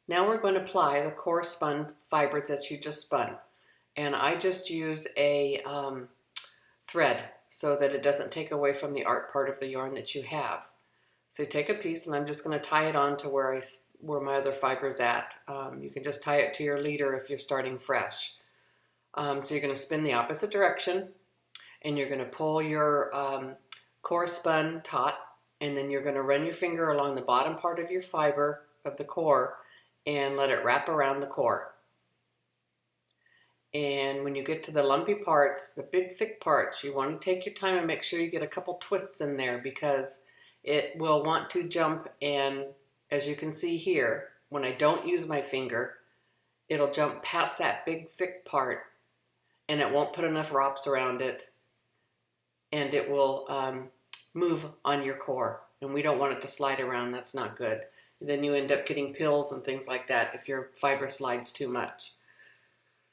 Now we're going to ply the core spun fibers that you just spun. And I just use a thread so that it doesn't take away from the art part of the yarn that you have. So you take a piece, and I'm just going to tie it on to where my other fiber's at. You can just tie it to your leader if you're starting fresh. So you're going to spin the opposite direction, and you're going to pull your core spun taut, and then you're going to run your finger along the bottom part of your fiber of the core and let it wrap around the core. And when you get to the lumpy parts, the big thick parts, you want to take your time and make sure you get a couple twists in there, because it will want to jump, and as you can see here, when I don't use my finger, it'll jump past that big thick part and it won't put enough wraps around it, and it will move on your core, and we don't want it to slide around. That's not good. Then you end up getting pills and things like that if your fiber slides too much.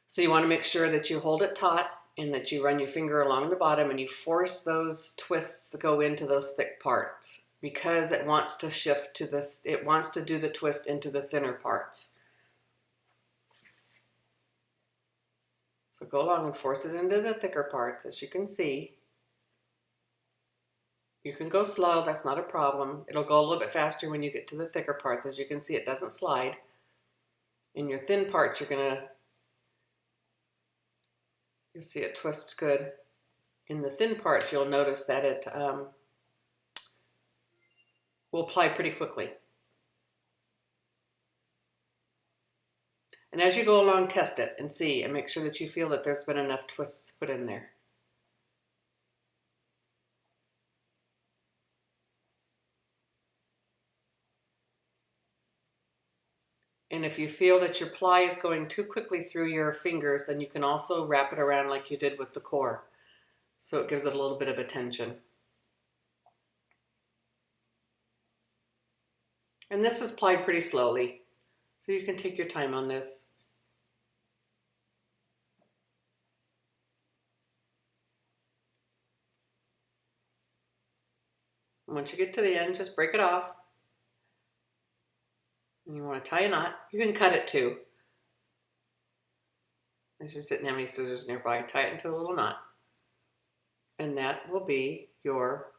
So you want to make sure that you hold it taut and that you run your finger along the bottom and you force those twists to go into those thick parts, because it wants to shift to this, it wants to do the twist into the thinner parts. So go along and force it into the thicker parts, as you can see. You can go slow, that's not a problem. It'll go a little bit faster when you get to the thicker parts. As you can see, it doesn't slide. In your thin parts, you'll see it twists good. In the thin parts, you'll notice that it will ply pretty quickly. And as you go along, test it and see, and make sure that you feel that there's been enough twists put in there. And if you feel that your ply is going too quickly through your fingers, then you can also wrap it around like you did with the core. So it gives it a little bit of a tension. And this is plied pretty slowly, so you can take your time on this. And once you get to the end, just break it off. And you want to tie a knot. You can cut it too. I just didn't have any scissors nearby. Tie it into a little knot. And that will be your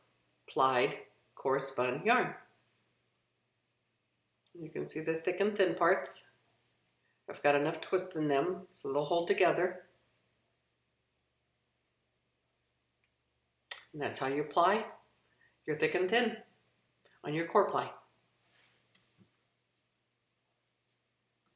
plied core spun yarn. You can see the thick and thin parts. I've got enough twist in them so they'll hold together. And that's how you apply your thick and thin on your core ply.